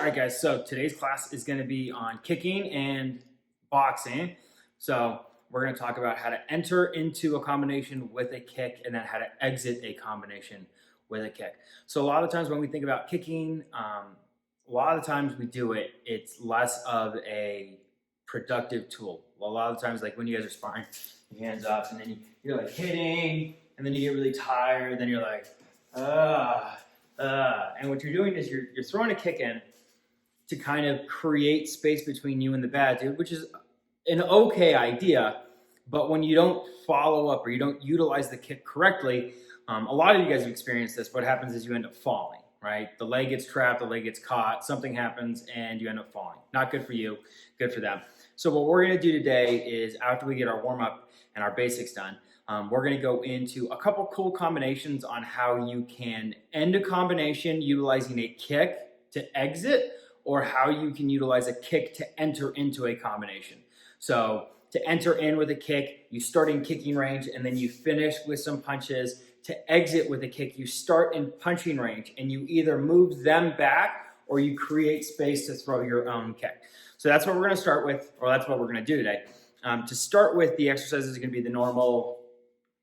All right, guys, so today's class is going to be on kicking and boxing. So we're going to talk about how to enter into a combination with a kick and then how to exit a combination with a kick. So a lot of times when we think about kicking, a lot of the times we do it, it's less of a productive tool. A lot of times, like when you guys are sparring, your hands up, and then you're like hitting, and then you get really tired, then you're like, and what you're doing is you're throwing a kick in to kind of create space between you and the bad dude, which is an okay idea. But when you don't follow up or you don't utilize the kick correctly, a lot of you guys have experienced this. What happens is you end up falling, right? The leg gets trapped, the leg gets caught, something happens, and you end up falling. Not good for you, good for them. So what we're gonna do today is after we get our warm up and our basics done, we're gonna go into a couple cool combinations on how you can end a combination utilizing a kick to exit, or how you can utilize a kick to enter into a combination. So to enter in with a kick, you start in kicking range and then you finish with some punches. To exit with a kick, you start in punching range and you either move them back or you create space to throw your own kick. So that's what we're gonna start with, or that's what we're gonna do today. To start with, the exercises are gonna be the normal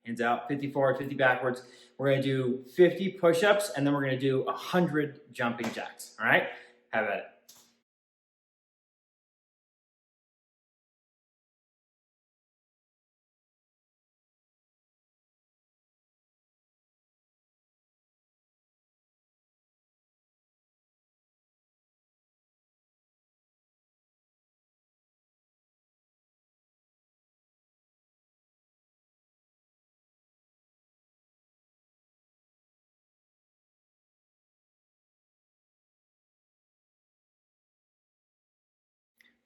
hands out, 50 forward, 50 backwards. We're gonna do 50 push-ups and then we're gonna do 100 jumping jacks, all right? Have at it.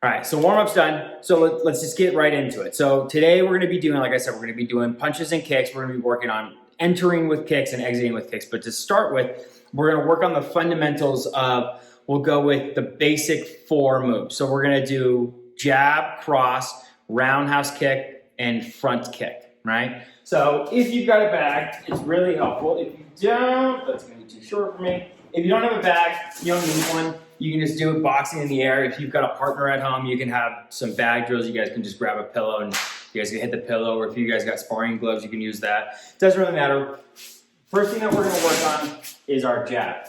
All right, so warm-up's done. So let's just get right into it. So today we're gonna be doing, like I said, we're gonna be doing punches and kicks. We're gonna be working on entering with kicks and exiting with kicks. But to start with, we're gonna work on the fundamentals of, we'll go with the basic 4 moves. So we're gonna do jab, cross, roundhouse kick, and front kick, right? So if you've got a bag, it's really helpful. If you don't, that's gonna be too short for me. If you don't have a bag, you don't need one. You can just do it boxing in the air. If you've got a partner at home, you can have some bag drills. You guys can just grab a pillow and you guys can hit the pillow. Or if you guys got sparring gloves, you can use that. It doesn't really matter. First thing that we're gonna work on is our jab.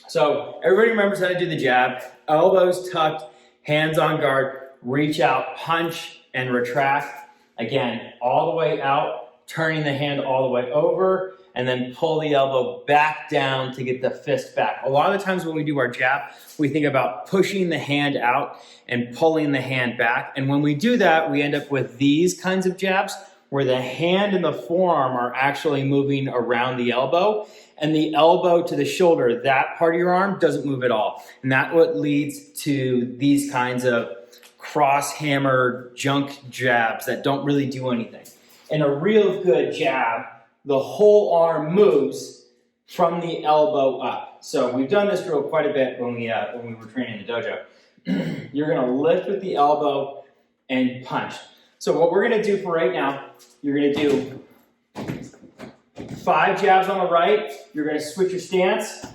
So everybody remembers how to do the jab. Elbows tucked, hands on guard, reach out, punch and retract. Again, all the way out, turning the hand all the way over, and then pull the elbow back down to get the fist back. A lot of the times when we do our jab, we think about pushing the hand out and pulling the hand back. And when we do that, we end up with these kinds of jabs where the hand and the forearm are actually moving around the elbow, and the elbow to the shoulder, that part of your arm doesn't move at all. And that's what leads to these kinds of cross hammer junk jabs that don't really do anything. And a real good jab, the whole arm moves from the elbow up. So we've done this drill quite a bit when we were training in the dojo. You're gonna lift with the elbow and punch. So what we're gonna do for right now, you're gonna do 5 jabs on the right. You're gonna switch your stance.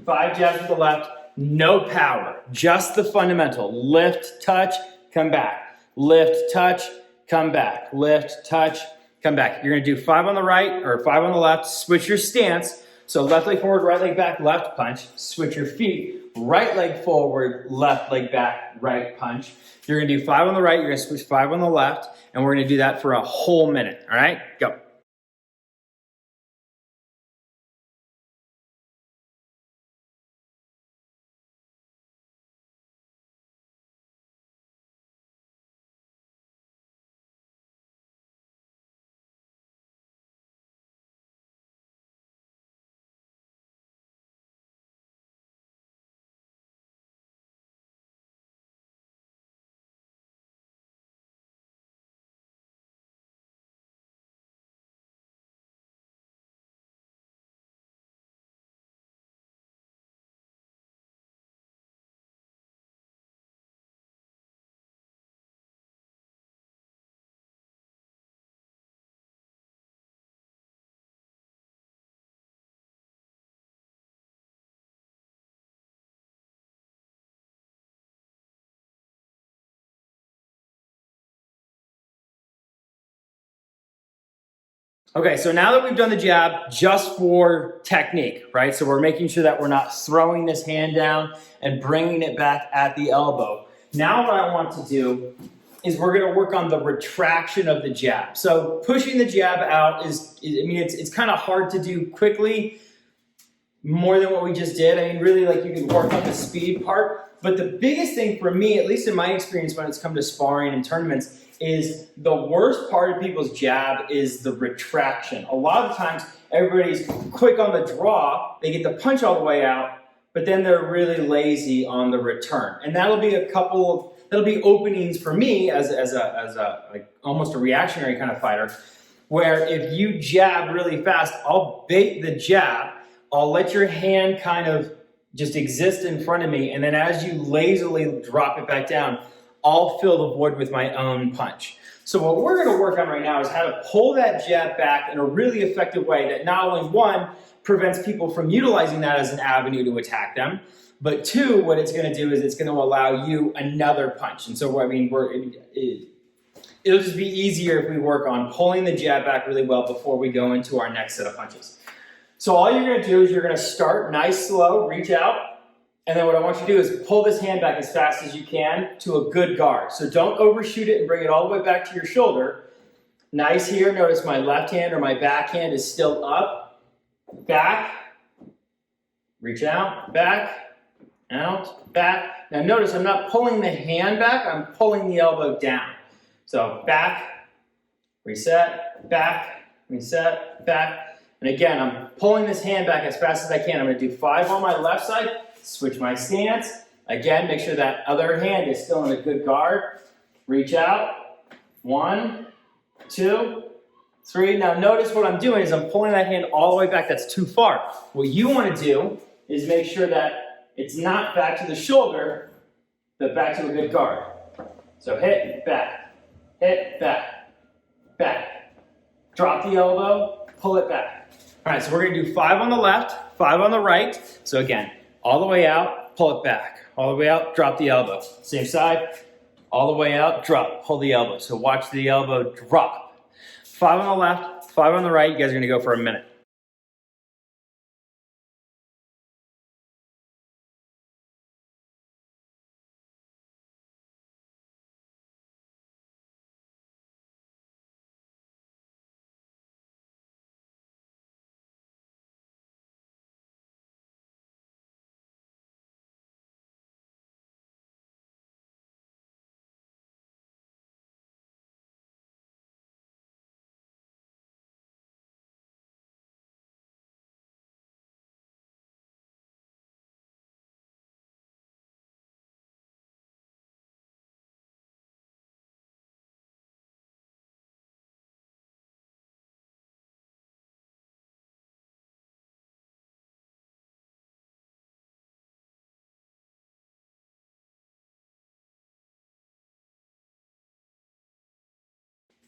5 jabs with the left. No power, just the fundamental. Lift, touch, come back. Lift, touch, come back. Lift, touch, come back. You're gonna do 5 on the right or 5 on the left. Switch your stance. So left leg forward, right leg back, left punch. Switch your feet. Right leg forward, left leg back, right punch. You're gonna do 5 on the right. You're gonna switch 5 on the left. And we're gonna do that for a whole minute. All right, go. Okay, so now that we've done the jab just for technique, right? So we're making sure that we're not throwing this hand down and bringing it back at the elbow. Now what I want to do is we're going to work on the retraction of the jab. So pushing the jab out it's kind of hard to do quickly, more than what we just did. I mean, really, like, you can work on the speed part. But the biggest thing for me, at least in my experience when it's come to sparring and tournaments, is the worst part of people's jab is the retraction. A lot of the times, everybody's quick on the draw, they get the punch all the way out, but then they're really lazy on the return. And that'll be that'll be openings for me as like almost a reactionary kind of fighter, where if you jab really fast, I'll bait the jab, I'll let your hand kind of just exist in front of me, and then as you lazily drop it back down, I'll fill the void with my own punch. So what we're going to work on right now is how to pull that jab back in a really effective way that not only, one, prevents people from utilizing that as an avenue to attack them, but two, what it's going to do is it's going to allow you another punch. And so, I mean, it'll just be easier if we work on pulling the jab back really well before we go into our next set of punches. So all you're going to do is you're going to start nice, slow, reach out, and then what I want you to do is pull this hand back as fast as you can to a good guard. So don't overshoot it and bring it all the way back to your shoulder. Nice here. Notice my left hand or my back hand is still up, back, reach out, back, out, back. Now notice I'm not pulling the hand back, I'm pulling the elbow down. So back, reset, back, back. And again, I'm pulling this hand back as fast as I can. I'm going to do 5 on my left side, switch my stance. Again, make sure that other hand is still in a good guard. Reach out. 1, 2, 3. Now notice what I'm doing is I'm pulling that hand all the way back. That's too far. What you want to do is make sure that it's not back to the shoulder, but back to a good guard. So hit, back, back. Drop the elbow, pull it back. All right, so we're going to do 5 on the left, 5 on the right. So again, all the way out, pull it back. All the way out, drop the elbow. Same side, all the way out, drop, pull the elbow. So watch the elbow drop. 5 on the left, 5 on the right. You guys are going to go for a minute.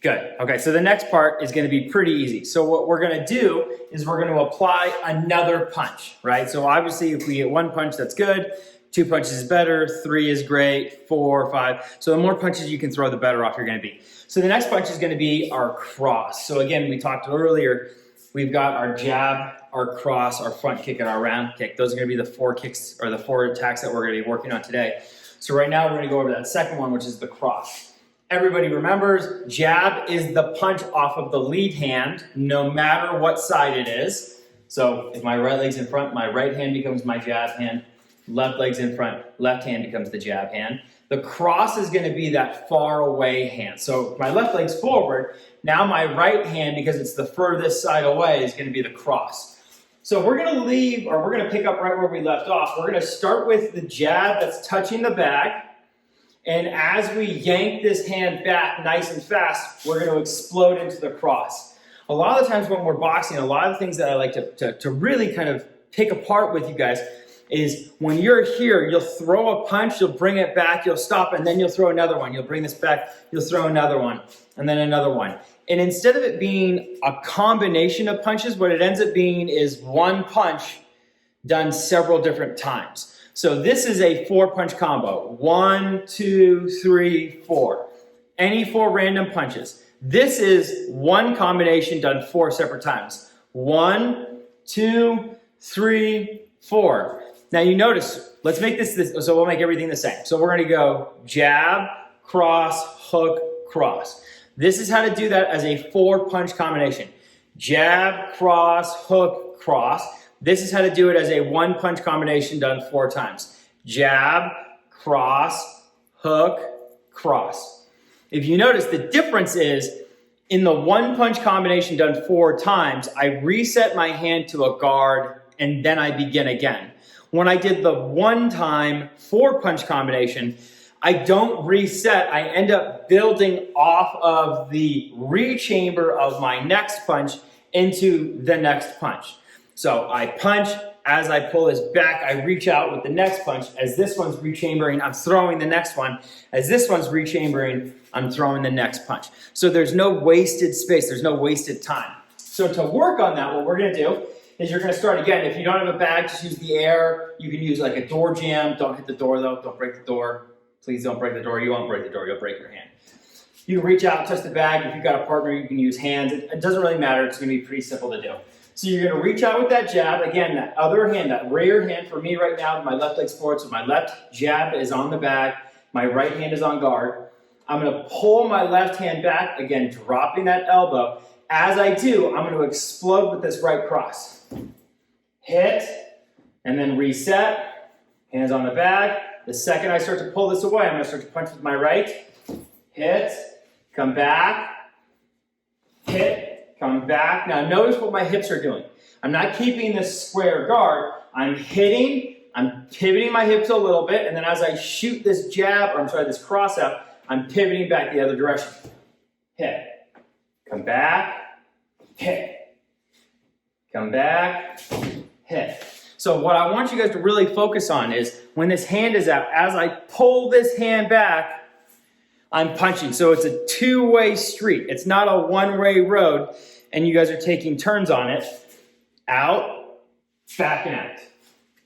Good. Okay, so the next part is going to be pretty easy. So what we're going to do is we're going to apply another punch, right? So obviously if we get 1 punch, that's good. 2 punches is better. 3 is great. 4, 5. So the more punches you can throw, the better off you're going to be. So the next punch is going to be our cross. So again, we talked earlier, we've got our jab, our cross, our front kick, and our round kick. Those are going to be the 4 kicks or the 4 attacks that we're going to be working on today. So right now we're going to go over that second one, which is the cross. Everybody remembers, jab is the punch off of the lead hand, no matter what side it is. So if my right leg's in front, my right hand becomes my jab hand. Left leg's in front, left hand becomes the jab hand. The cross is going to be that far away hand. So if my left leg's forward, now my right hand, because it's the furthest side away, is going to be the cross. So we're going to pick up right where we left off. We're going to start with the jab that's touching the bag. And as we yank this hand back nice and fast, we're going to explode into the cross. A lot of times when we're boxing, a lot of things that I like to really kind of pick apart with you guys is when you're here, you'll throw a punch, you'll bring it back, you'll stop, and then you'll throw another one. You'll bring this back, you'll throw another one, and then another one. And instead of it being a combination of punches, what it ends up being is 1 punch done several different times. So this is a 4-punch combo. 1, 2, 3, 4. Any 4 random punches. This is one combination done 4 separate times. 1, 2, 3, 4. Now you notice, let's make this, so we'll make everything the same. So we're gonna go jab, cross, hook, cross. This is how to do that as a 4-punch combination. Jab, cross, hook, cross. This is how to do it as a 1-punch combination done 4 times. Jab, cross, hook, cross. If you notice, the difference is in the 1-punch combination done 4 times, I reset my hand to a guard and then I begin again. When I did the 1-time 4-punch combination, I don't reset. I end up building off of the rechamber of my next punch into the next punch. So I punch. As I pull this back, I reach out with the next punch. As this one's rechambering, I'm throwing the next one. As this one's rechambering, I'm throwing the next punch. So there's no wasted space. There's no wasted time. So to work on that, what we're going to do is you're going to start again. If you don't have a bag, just use the air. You can use like a door jam. Don't hit the door though. Don't break the door. Please don't break the door. You won't break the door. You'll break your hand. You can reach out, touch the bag. If you've got a partner, you can use hands. It doesn't really matter. It's going to be pretty simple to do. So you're going to reach out with that jab. Again, that other hand, that rear hand for me right now, my left leg's forward, so my left jab is on the bag. My right hand is on guard. I'm going to pull my left hand back, again, dropping that elbow. As I do, I'm going to explode with this right cross. Hit, and then reset. Hands on the bag. The second I start to pull this away, I'm going to start to punch with my right. Hit, come back, hit, come back. Now notice what my hips are doing. I'm not keeping this square guard. I'm hitting, I'm pivoting my hips a little bit, and then as I shoot this jab, or I'm sorry, this cross out, I'm pivoting back the other direction. Hit, come back, hit, come back, hit. So what I want you guys to really focus on is when this hand is out, as I pull this hand back, I'm punching. So it's a 2-way street. It's not a 1-way road, and you guys are taking turns on it. Out, back and out.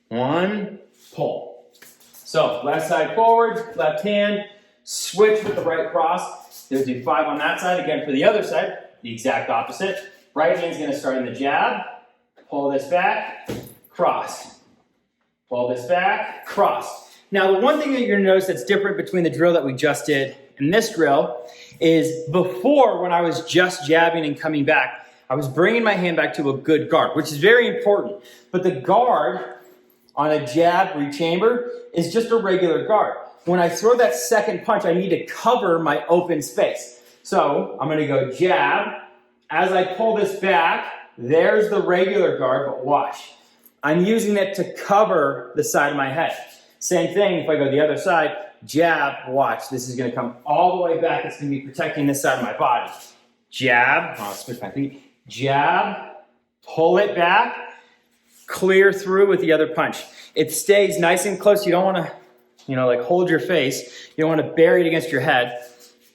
1, pull. So left side forward, left hand, switch with the right cross. You'll do 5 on that side. Again, for the other side, the exact opposite. Right hand's gonna start in the jab, pull this back, cross. Pull this back, cross. Now, the one thing that you're gonna notice that's different between the drill that we just did and this drill is before, when I was just jabbing and coming back, I was bringing my hand back to a good guard, which is very important. But the guard on a jab rechamber is just a regular guard. When I throw that second punch, I need to cover my open space. So I'm gonna go jab. As I pull this back, there's the regular guard, but watch. I'm using it to cover the side of my head. Same thing if I go the other side, jab, watch. This is gonna come all the way back. It's gonna be protecting this side of my body. Jab, I'll switch my feet. Jab, pull it back, clear through with the other punch. It stays nice and close. You don't wanna, like hold your face. You don't wanna bury it against your head.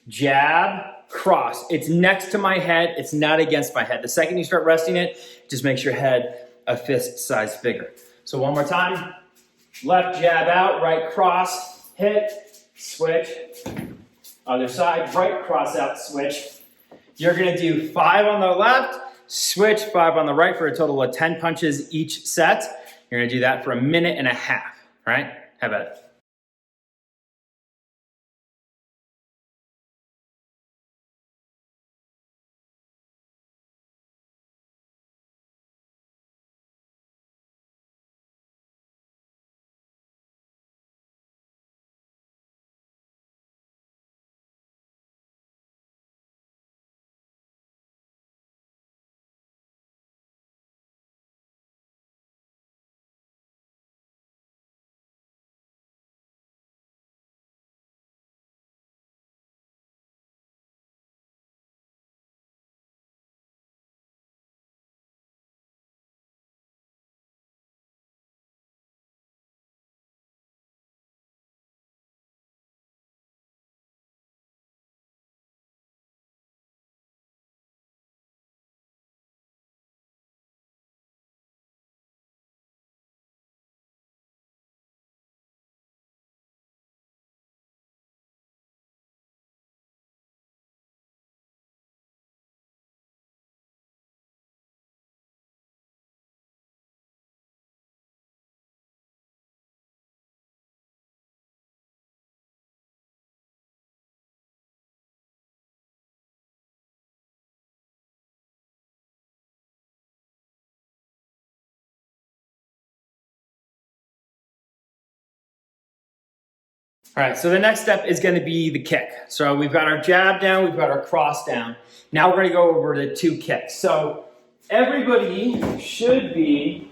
Jab, cross. It's next to my head. It's not against my head. The second you start resting it, just makes your head a fist size bigger. So one more time. Left jab out, right cross, hit, switch. Other side, right cross out, switch. You're gonna do 5 on the left, switch 5 on the right for a total of 10 punches each set. You're gonna do that for 1.5 minutes, all right? How about it? All right, so the next step is going to be the kick. So we've got our jab down, we've got our cross down. Now we're going to go over the 2 kicks. So everybody should be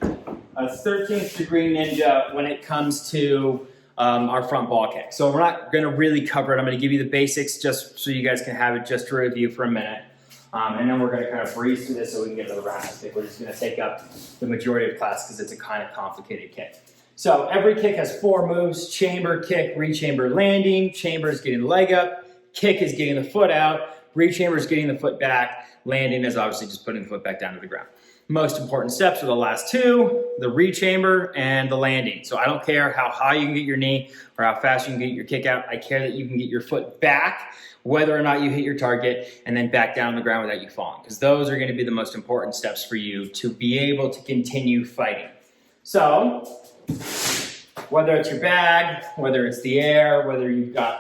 a 13th degree ninja when it comes to our front ball kick. So we're not going to really cover it. I'm going to give you the basics just so you guys can have it just to review for a minute. And then we're going to kind of breeze through this so we can get to the roundhouse kick. We're just going to take up the majority of class because it's a kind of complicated kick. So every kick has 4 moves: chamber, kick, rechamber, landing. Chamber is getting the leg up. Kick is getting the foot out. Rechamber is getting the foot back. Landing is obviously just putting the foot back down to the ground. Most important steps are the last 2, the rechamber and the landing. So I don't care how high you can get your knee or how fast you can get your kick out. I care that you can get your foot back, whether or not you hit your target, and then back down on the ground without you falling. Because those are going to be the most important steps for you to be able to continue fighting. So whether it's your bag, whether it's the air, whether you've got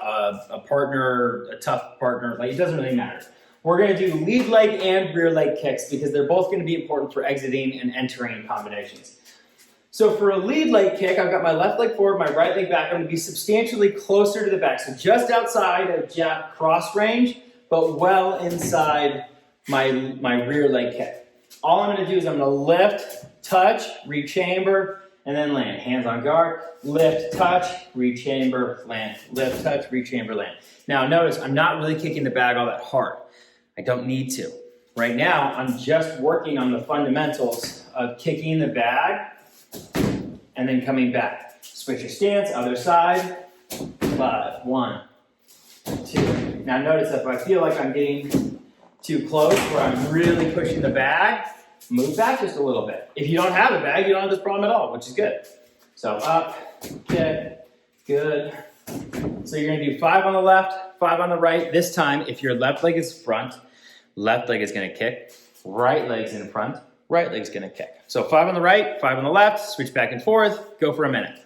a partner, a tough partner, like, it doesn't really matter. We're going to do lead leg and rear leg kicks because they're both going to be important for exiting and entering combinations. So for a lead leg kick, I've got my left leg forward, my right leg back. I'm going to be substantially closer to the back. So just outside of jab cross range, but well inside my rear leg kick. All I'm going to do is I'm going to lift, touch, rechamber, and then land. Hands on guard, lift, touch, rechamber, land. Lift, touch, rechamber, land. Now notice I'm not really kicking the bag all that hard. I don't need to. Right now, I'm just working on the fundamentals of kicking the bag and then coming back. Switch your stance, other side. 5, 1, 2. Now notice if I feel like I'm getting too close where I'm really pushing the bag, move back just a little bit. If you don't have a bag, you don't have this problem at all, which is good. So up, kick, good. So you're going to do 5 on the left, 5 on the right. This time, if your left leg is front, left leg is going to kick, right leg's in front, right leg's going to kick. So 5 on the right, 5 on the left, switch back and forth, go for a minute.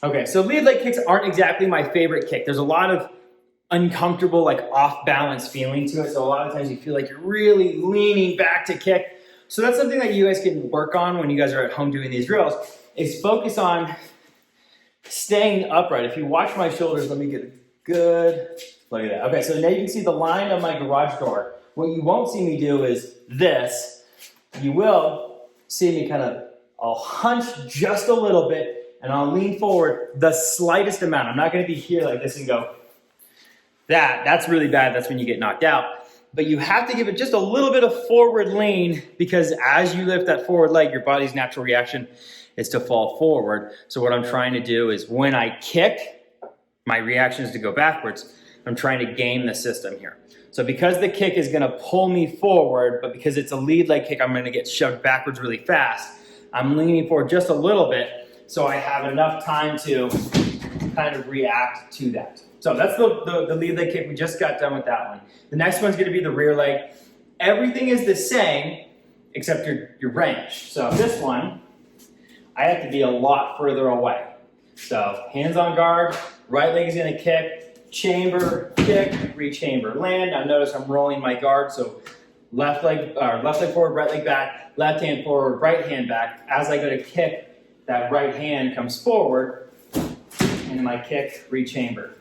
Okay, so lead leg kicks aren't exactly my favorite kick. There's a lot of uncomfortable, like off balance feeling to it. So a lot of times you feel like you're really leaning back to kick. So that's something that you guys can work on when you guys are at home doing these drills, is focus on staying upright. If you watch my shoulders, let me get a good look at that. Okay, so now you can see the line of my garage door. What you won't see me do is this. You will see me kind of, I'll hunch just a little bit and I'll lean forward the slightest amount. I'm not going to be here like this and go, that's really bad. That's when you get knocked out. But you have to give it just a little bit of forward lean, because as you lift that forward leg, your body's natural reaction is to fall forward. So what I'm trying to do is when I kick, my reaction is to go backwards. I'm trying to game the system here. So because the kick is going to pull me forward, but because it's a lead leg kick, I'm going to get shoved backwards really fast. I'm leaning forward just a little bit so I have enough time to kind of react to that. So that's the lead leg kick. We just got done with that one. The next one's going to be the rear leg. Everything is the same except your range. So this one, I have to be a lot further away. So hands on guard, right leg is going to kick, chamber, kick, rechamber, land. Now notice I'm rolling my guard, so left leg forward, right leg back, left hand forward, right hand back. As I go to kick, that right hand comes forward, and my kick, rechamber,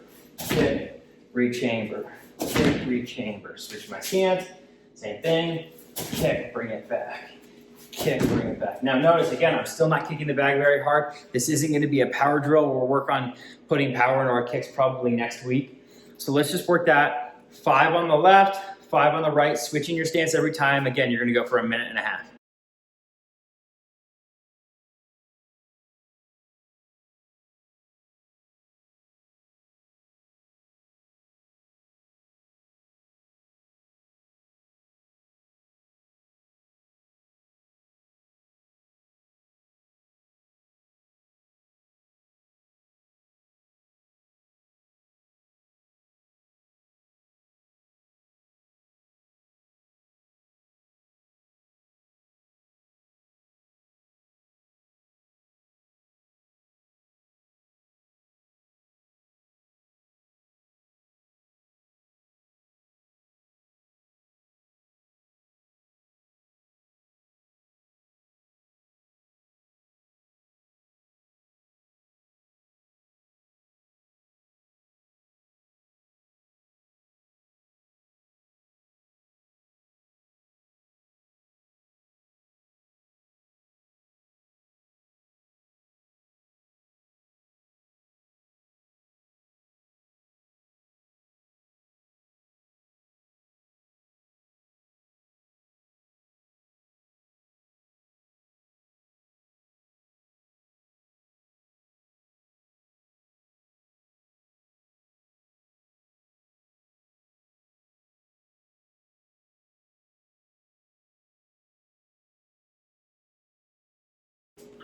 kick, rechamber, kick, rechamber. Switch my stance, same thing, kick, bring it back, kick, bring it back. Now notice, again, I'm still not kicking the bag very hard. This isn't gonna be a power drill. We'll work on putting power into our kicks probably next week. So let's just work that. 5 on the left, 5 on the right, switching your stance every time. Again, you're gonna go for a minute and a half.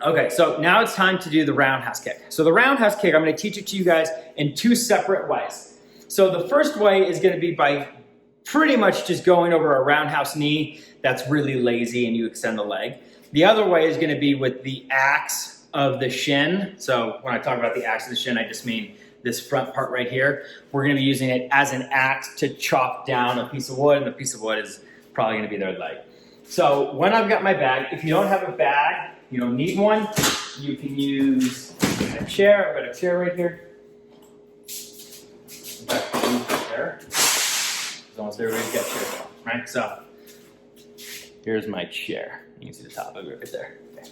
Okay, so now it's time to do the roundhouse kick. So the roundhouse kick, I'm gonna teach it to you guys in 2 separate ways. So the first way is gonna be by pretty much just going over a roundhouse knee that's really lazy and you extend the leg. The other way is gonna be with the axe of the shin. So when I talk about the axe of the shin, I just mean this front part right here. We're gonna be using it as an axe to chop down a piece of wood, and the piece of wood is probably gonna be their leg. So when I've got my bag, if you don't have a bag, you don't need one, you can use a chair. I've got a chair right here. In fact, I'll use the chair. Almost everybody's got chairs, right? So here's my chair. You can see the top of it right there. Okay.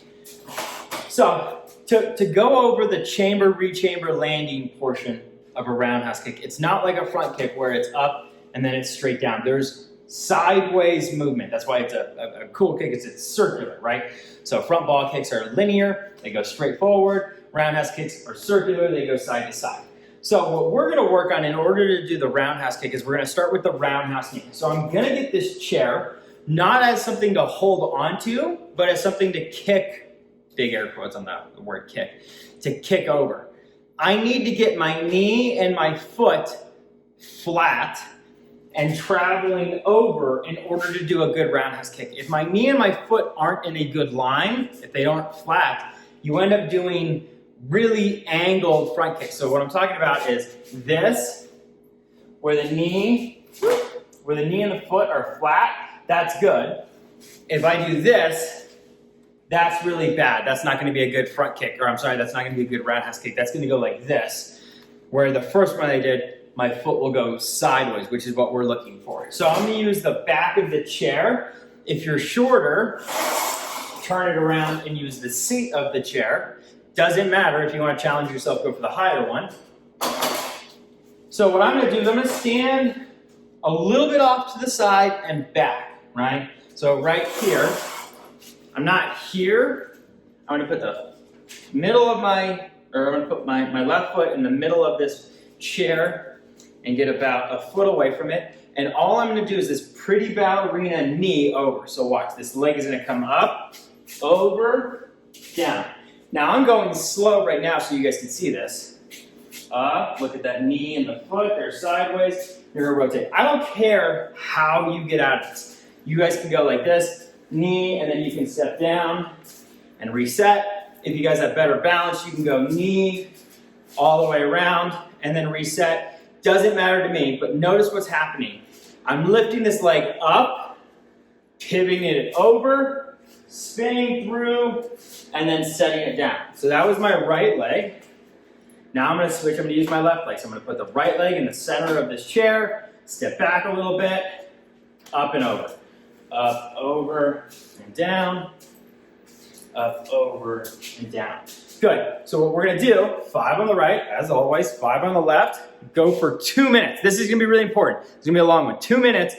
So to go over the chamber, rechamber, landing portion of a roundhouse kick, it's not like a front kick where it's up and then it's straight down. There's sideways movement. That's why it's a cool kick. It's circular, right? So front ball kicks are linear. They go straight forward. Roundhouse kicks are circular. They go side to side. So what we're going to work on in order to do the roundhouse kick is we're going to start with the roundhouse knee. So I'm going to get this chair not as something to hold onto, but as something to kick, big air quotes on the word kick, to kick over. I need to get my knee and my foot flat and traveling over in order to do a good roundhouse kick. If my knee and my foot aren't in a good line, if they aren't flat, you end up doing really angled front kicks. So what I'm talking about is this, where the knee and the foot are flat, that's good. If I do this, that's really bad. That's not gonna be a good front kick, or I'm sorry, that's not gonna be a good roundhouse kick. That's gonna go like this, where the first one I did, my foot will go sideways, which is what we're looking for. So I'm gonna use the back of the chair. If you're shorter, turn it around and use the seat of the chair. Doesn't matter if you wanna challenge yourself, go for the higher one. So what I'm gonna do is I'm gonna stand a little bit off to the side and back, right? So right here, I'm not here. I'm gonna put the middle of I'm gonna put my left foot in the middle of this chair and get about a foot away from it. And all I'm gonna do is this pretty ballerina knee over. So watch, this leg is gonna come up, over, down. Now I'm going slow right now so you guys can see this. Up, look at that knee and the foot, they're sideways. You're gonna rotate. I don't care how you get out of this. You guys can go like this, knee, and then you can step down and reset. If you guys have better balance, you can go knee all the way around and then reset. Doesn't matter to me, but notice what's happening. I'm lifting this leg up, pivoting it over, spinning through, and then setting it down. So that was my right leg. Now I'm gonna switch, I'm gonna use my left leg. So I'm gonna put the right leg in the center of this chair, step back a little bit, up and over. Up, over, and down, up, over, and down. Good. So what we're gonna do, 5 on the right, as always, 5 on the left, go for 2 minutes. This is gonna be really important. It's gonna be a long one. 2 minutes,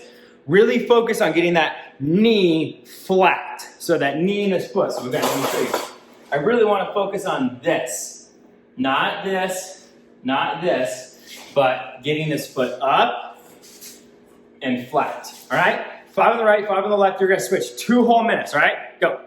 really focus on getting that knee flat. So that knee and this foot. So we're gonna, let me show you. I really wanna focus on this. Not this, but getting this foot up and flat. All right? 5 on the right, 5 on the left. You're gonna switch 2 whole minutes, all right? Go.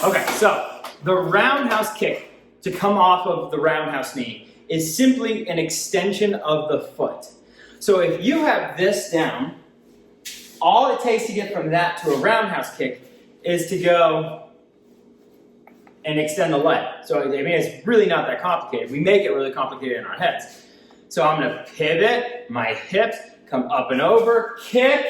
Okay, so the roundhouse kick to come off of the roundhouse knee is simply an extension of the foot. So if you have this down, all it takes to get from that to a roundhouse kick is to go and extend the leg. So I mean, it's really not that complicated. We make it really complicated in our heads. So I'm gonna pivot my hips, come up and over, kick,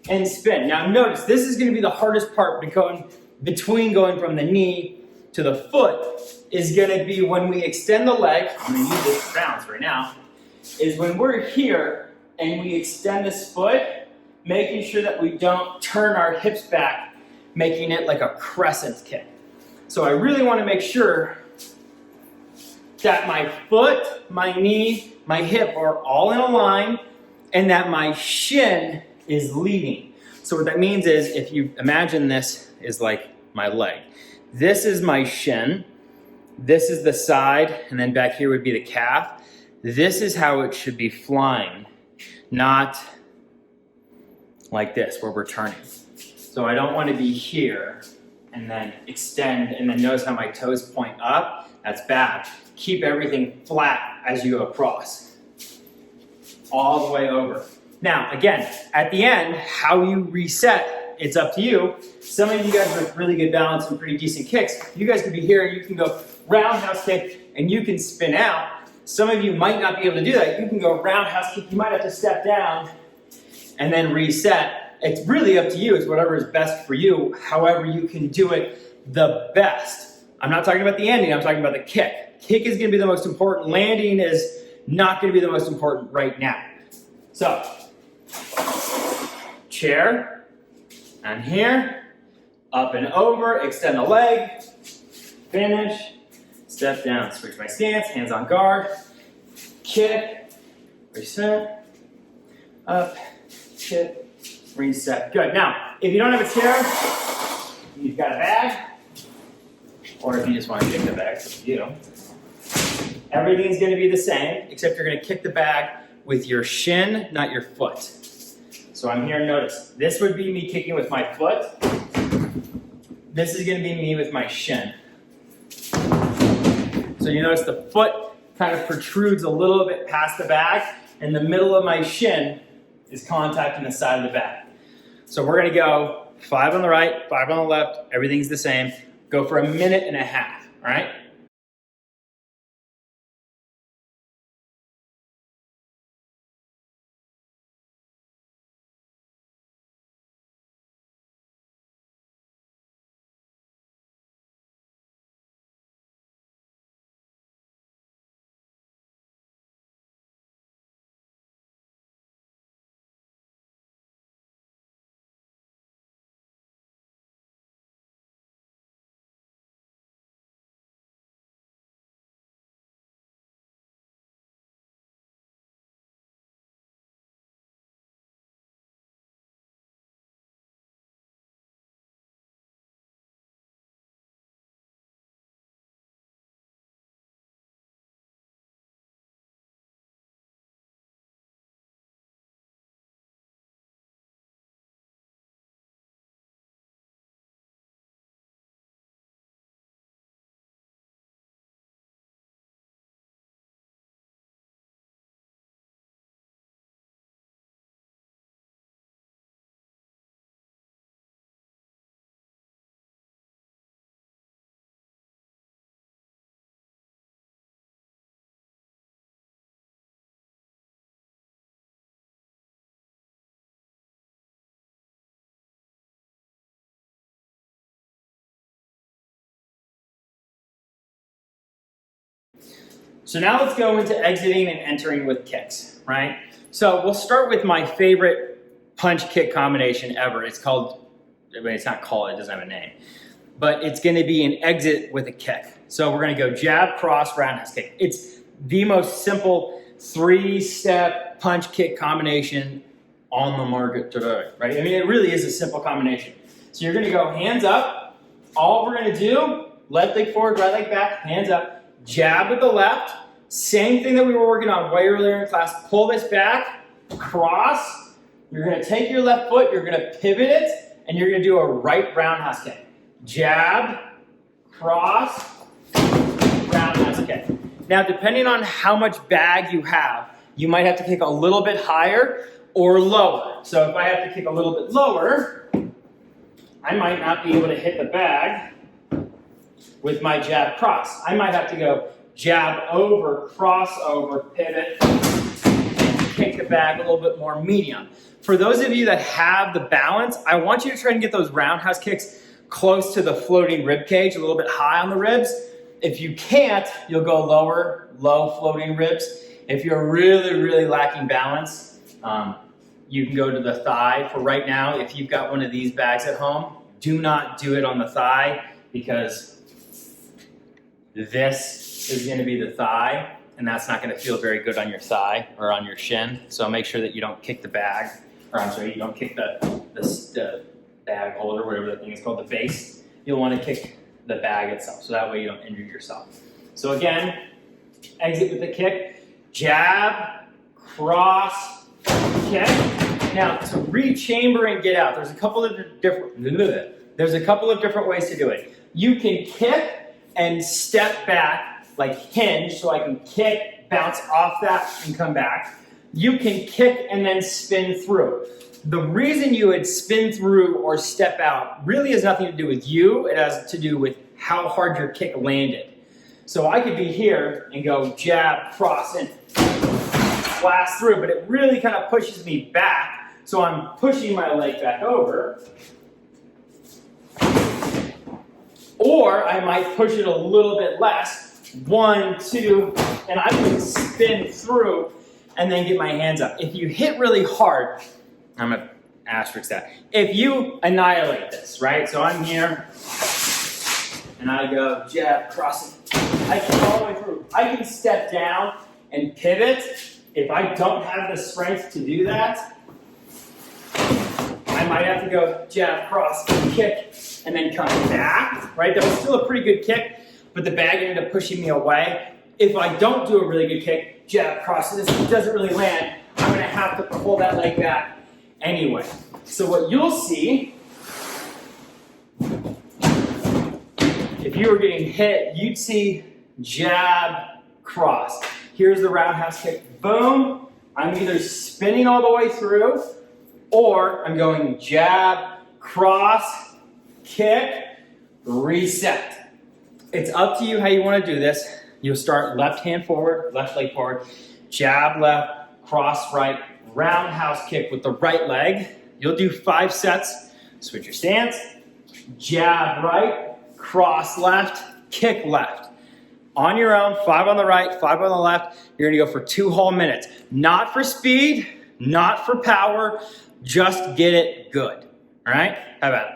and spin. Now notice, this is gonna be the hardest part between going from the knee to the foot is gonna be when we extend the leg. I'm gonna use this bounce right now, is when we're here and we extend this foot, making sure that we don't turn our hips back, making it like a crescent kick. So I really wanna make sure that my foot, my knee, my hip are all in a line and that my shin is leading. So what that means is, if you imagine this is like my leg. This is my shin, this is the side, and then back here would be the calf. This is how it should be flying, not like this where we're turning. So I don't want to be here and then extend and then notice how my toes point up. That's bad. Keep everything flat as you go across, all the way over. Now, again, at the end, how you reset, it's up to you. Some of you guys with really good balance and pretty decent kicks, you guys could be here and you can go roundhouse kick and you can spin out. Some of you might not be able to do that. You can go roundhouse kick, you might have to step down and then reset. It's really up to you. It's whatever is best for you, however you can do it the best. I'm not talking about the ending, I'm talking about the kick. Kick is gonna be the most important. Landing is not gonna be the most important right now. So, chair, and here, up and over, extend the leg, finish, step down, switch my stance, hands on guard, kick, reset, up, kick, reset. Good. Now, if you don't have a chair, you've got a bag, or if you just want to kick the bag, it's up to you. Everything's going to be the same, except you're going to kick the bag with your shin, not your foot. So I'm here, notice, this would be me kicking with my foot. This is gonna be me with my shin. So you notice the foot kind of protrudes a little bit past the bag, and the middle of my shin is contacting the side of the bag. So we're gonna go 5 on the right, 5 on the left, everything's the same. Go for 1.5 minutes, all right? So now let's go into exiting and entering with kicks, right? So we'll start with my favorite punch kick combination ever. It's called, it's not called, it doesn't have a name, but it's gonna be an exit with a kick. So we're gonna go jab, cross, roundhouse kick. It's the most simple 3-step punch kick combination on the market today, right? I mean, it really is a simple combination. So you're gonna go hands up. All we're gonna do, left leg forward, right leg back, hands up. Jab with the left, same thing that we were working on way earlier in class. Pull this back, cross. You're gonna take your left foot, you're gonna pivot it, and you're gonna do a right roundhouse kick. Jab, cross, roundhouse kick. Now, depending on how much bag you have, you might have to kick a little bit higher or lower. So if I have to kick a little bit lower, I might not be able to hit the bag with my jab cross. I might have to go jab over, cross over, pivot, and kick the bag a little bit more medium. For those of you that have the balance, I want you to try and get those roundhouse kicks close to the floating rib cage, a little bit high on the ribs. If you can't, you'll go lower, low floating ribs. If you're really, really lacking balance, you can go to the thigh. For right now, if you've got one of these bags at home, do not do it on the thigh, because this is going to be the thigh, and that's not going to feel very good on your thigh or on your shin. So make sure that you don't kick the bag, or I'm sorry, you don't kick the bag holder, whatever the thing is called, the base. You'll want to kick the bag itself, so that way you don't injure yourself. So again, exit with the kick, jab, cross, kick. Now to re-chamber and get out, there's a couple of different ways to do it. You can kick and step back, like hinge, so I can kick, bounce off that, and come back. You can kick and then spin through. The reason you would spin through or step out really has nothing to do with you. It has to do with how hard your kick landed. So I could be here and go jab, cross, and blast through, but it really kind of pushes me back. So I'm pushing my leg back over. Or I might push it a little bit less, 1, 2, and I can spin through and then get my hands up. If you hit really hard, I'm gonna asterisk that. If you annihilate this, right? So I'm here, and I go jab, cross it. I can go all the way through. I can step down and pivot. If I don't have the strength to do that, I might have to go jab, cross, kick, and then come back, right? That was still a pretty good kick, but the bag ended up pushing me away. If I don't do a really good kick, jab, cross, and this doesn't really land, I'm gonna have to pull that leg back anyway. So what you'll see you were getting hit, you'd see jab, cross. Here's the roundhouse kick, boom. I'm either spinning all the way through, or I'm going jab, cross, kick, reset. It's up to you how you want to do this. You'll start left hand forward, left leg forward, jab left, cross right, roundhouse kick with the right leg. You'll do 5 sets. Switch your stance, jab right, cross left, kick left. On your own, 5 on the right, 5 on the left. You're gonna go for 2 whole minutes. Not for speed, not for power, just get it good. All right, how about it?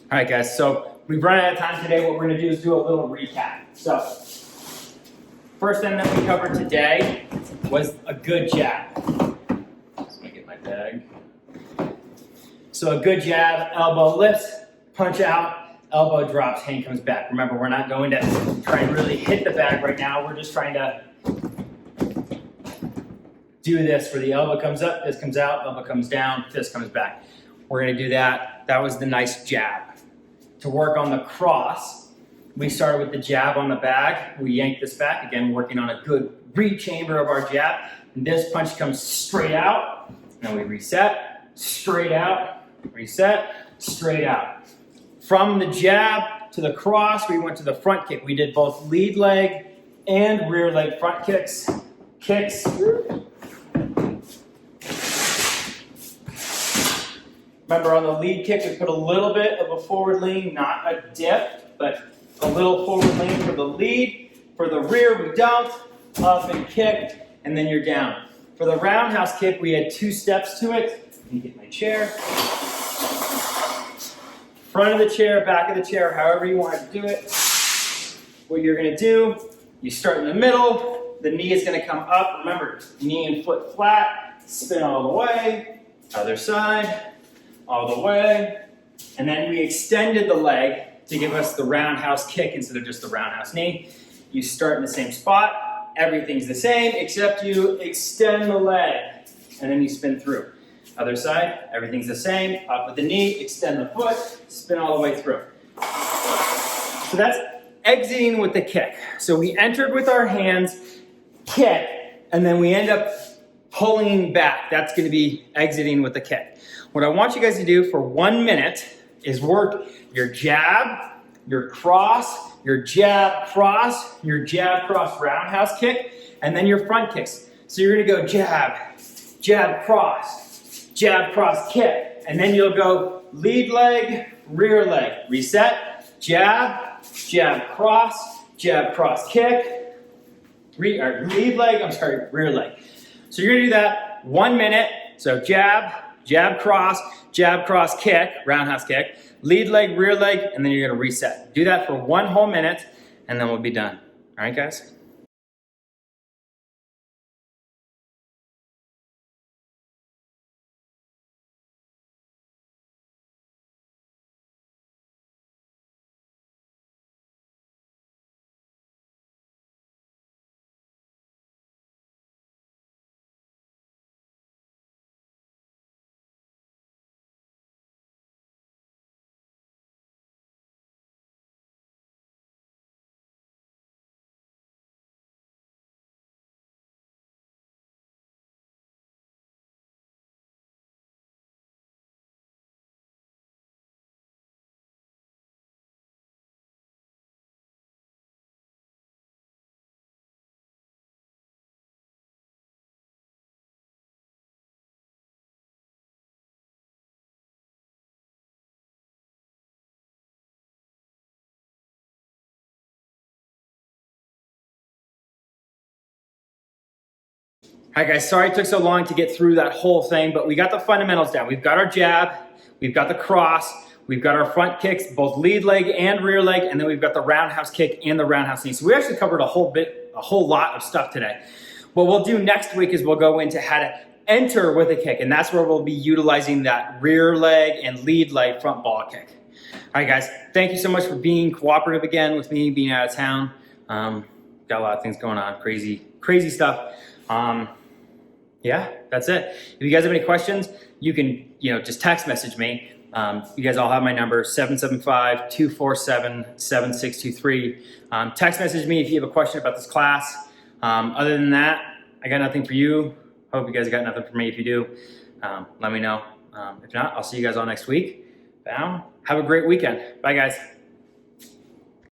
All right, guys, so we've run out of time today. What we're gonna do is do a little recap. So, first thing that we covered today was a good jab. Just gonna get my bag. So a good jab, elbow lifts, punch out, elbow drops, hand comes back. Remember, we're not going to try and really hit the bag right now. We're just trying to do this where the elbow comes up, fist comes out, elbow comes down, fist comes back. We're gonna do that. That was the nice jab. To work on the cross, we started with the jab on the bag. We yanked this back, again, working on a good re-chamber of our jab. And this punch comes straight out, and we reset, straight out, reset, straight out. From the jab to the cross, we went to the front kick. We did both lead leg and rear leg front kicks. Kicks. Remember, on the lead kick, we put a little bit of a forward lean, not a dip, but a little forward lean for the lead. For the rear, we dumped, up and kicked, and then you're down. For the roundhouse kick, we had 2 steps to it. Let me get my chair. Front of the chair, back of the chair, however you want to do it. What you're going to do, you start in the middle, the knee is going to come up. Remember, knee and foot flat, spin all the way, other side, all the way, and then we extended the leg to give us the roundhouse kick instead of just the roundhouse knee. You start in the same spot, everything's the same, except you extend the leg, and then you spin through. Other side, everything's the same, up with the knee, extend the foot, spin all the way through. So that's exiting with the kick. So we entered with our hands, kick, and then we end up pulling back. That's gonna be exiting with the kick. What I want you guys to do for 1 minute is work your jab, your cross, your jab, cross, roundhouse kick, and then your front kicks. So you're gonna go jab, jab, cross, kick, and then you'll go lead leg, rear leg, reset, jab, jab, cross kick, lead leg, I'm sorry, rear leg. So you're gonna do that 1 minute. So jab, jab, cross, kick, roundhouse kick, lead leg, rear leg, and then you're gonna reset. Do that for 1 whole minute, and then we'll be done. All right, guys? All right, guys, sorry it took so long to get through that whole thing, but we got the fundamentals down. We've got our jab, we've got the cross, we've got our front kicks, both lead leg and rear leg, and then we've got the roundhouse kick and the roundhouse knee. So we actually covered a whole lot of stuff today. What we'll do next week is we'll go into how to enter with a kick, and that's where we'll be utilizing that rear leg and lead leg front ball kick. All right, guys, thank you so much for being cooperative again with me being out of town. Got a lot of things going on, crazy stuff. Yeah, that's it. If you guys have any questions, you can, just text message me. You guys all have my number, 775-247-7623. Text message me if you have a question about this class. Other than that, I got nothing for you. Hope you guys got nothing for me. If you do, let me know. If not, I'll see you guys all next week. Now, have a great weekend. Bye, guys.